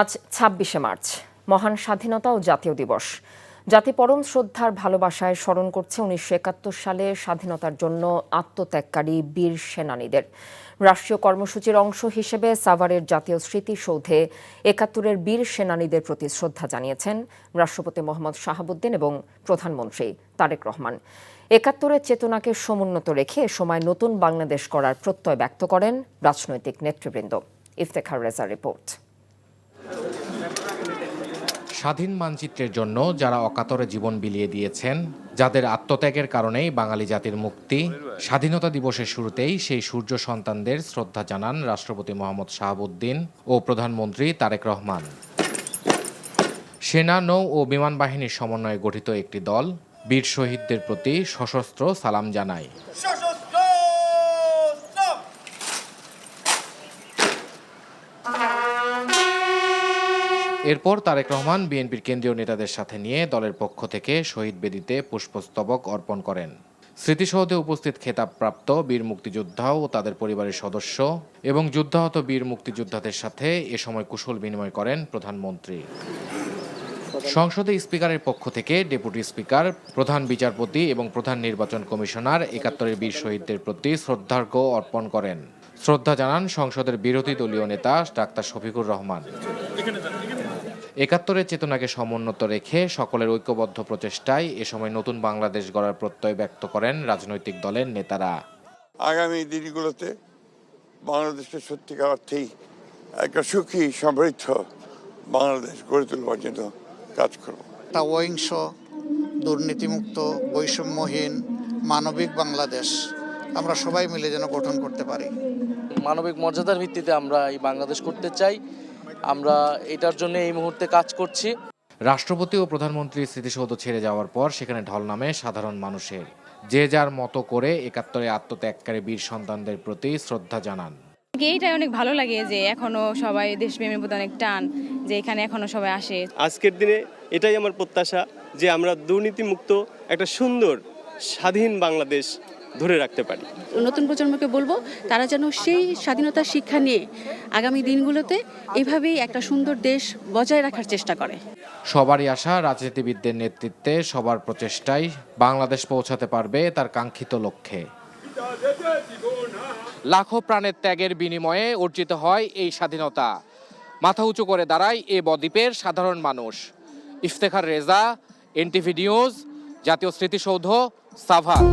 আজ ২৬শে মার্চ, মহান স্বাধীনতা ও জাতীয় দিবস। জাতি পরম শ্রদ্ধার ভালোবাসায় স্মরণ করছে ১৯৭১ সালে স্বাধীনতার জন্য আত্মত্যাগকারী বীর সেনানীদের। রাষ্ট্রীয় কর্মসূচির অংশ হিসেবে সাভারের জাতীয় স্মৃতিসৌধে ৭১-এর বীর সেনানীদের প্রতি শ্রদ্ধা জানিয়েছেন রাষ্ট্রপতি মোহাম্মদ শাহাবুদ্দিন এবং প্রধানমন্ত্রী তারেক রহমান। ৭১-এর চেতনাকে সমুন্নত রেখে এ সময় নতুন বাংলাদেশ গড়ার প্রত্যয় ব্যক্ত করেন রাজনৈতিক নেতৃবৃন্দ। ইফতেখার রেজার রিপোর্ট। স্বাধীন মানচিত্রের জন্য যারা অকাতরে জীবন বিলিয়ে দিয়েছেন, যাদের আত্মত্যাগের কারণেই বাঙালি জাতির মুক্তি, স্বাধীনতা দিবসের শুরুতেই সেই সূর্য সন্তানদের শ্রদ্ধা জানান রাষ্ট্রপতি মোহাম্মদ শাহাবুদ্দিন ও প্রধানমন্ত্রী তারেক রহমান। সেনা, নৌ ও বিমান বাহিনীর সমন্বয়ে গঠিত একটি দল বীর শহীদদের প্রতি সশস্ত্র সালাম জানায়। এরপর তারেক রহমান বিএনপির কেন্দ্রীয় নেতাদের সাথে নিয়ে দলের পক্ষ থেকে শহীদ বেদিতে পুষ্পস্তবক অর্পণ করেন। স্মৃতিসৌধে উপস্থিত খেতাবপ্রাপ্ত বীর মুক্তিযোদ্ধা ও তাদের পরিবারের সদস্য এবং যুদ্ধাহত বীর মুক্তিযোদ্ধাদের সাথে এ সময় কুশল বিনিময় করেন প্রধানমন্ত্রী। সংসদে স্পিকারের পক্ষ থেকে ডেপুটি স্পিকার, প্রধান বিচারপতি এবং প্রধান নির্বাচন কমিশনার ৭১-এর বীর শহীদদের প্রতি শ্রদ্ধার্ঘ্য অর্পণ করেন। শ্রদ্ধা জানান সংসদের বিরোধী দলীয় নেতা ডাক্তার শফিকুর রহমান। ৭১-এর চেতনাকে সমুন্নত রেখে সকলের ঐক্যবদ্ধ প্রচেষ্টায় এ সময় নতুন বাংলাদেশ গড়ার প্রত্যয় ব্যক্ত করেন রাজনৈতিক দলের নেতারা। আগামী দিনগুলোতে বাংলাদেশের সত্যিকার অর্থেই একটা সুখী সমৃদ্ধ বাংলাদেশ গড়ে তুলবার জন্য কাজ করব। একটা অহিংস, দুর্নীতিমুক্ত, বৈষম্যহীন, মানবিক বাংলাদেশ আমরা সবাই মিলে যেন গঠন করতে পারি। মানবিক মর্যাদার ভিত্তিতে আমরা এই বাংলাদেশ করতে চাই। আমরা এটার জন্য এই মুহূর্তে কাজ করছি। রাষ্ট্রপতি ও প্রধানমন্ত্রীর স্মৃতিসৌধ ছেড়ে যাওয়ার পর সেখানে ঢল নামে সাধারণ মানুষের। যে যার মতো করে ৭১-এ আত্মত্যাগকারী বীর সন্তানদের প্রতি শ্রদ্ধা জানান। এইটাই অনেক ভালো লাগে যে এখনো সবাই দেশপ্রেমের প্রতি অনেক টান, যে এখানে এখনো সবাই আসে। আজকের দিনে এটাই আমার প্রত্যাশা যে আমরা দুর্নীতিমুক্ত একটা সুন্দর স্বাধীন বাংলাদেশ ধরে রাখতে পারি। নতুন প্রজন্মকে বলবো তারা যেন সেই স্বাধীনতার শিক্ষা নিয়ে আগামী দিনগুলোতে এভাবেই একটা সুন্দর দেশ বজায় রাখার চেষ্টা করে। সবারই আশা রাজনীতিবিদদের নেতৃত্বে সবার প্রচেষ্টায় বাংলাদেশ পৌঁছাতে পারবে তার কাঙ্ক্ষিত লক্ষ্যে। লাখো প্রাণের ত্যাগের বিনিময়ে অর্জিত হয় এই স্বাধীনতা। মাথা উঁচু করে দাঁড়ায় এ বদ্বীপের সাধারণ মানুষ। ইফতেখার রেজা, এনটিভি নিউজ, জাতীয় স্মৃতিসৌধ, সাভার।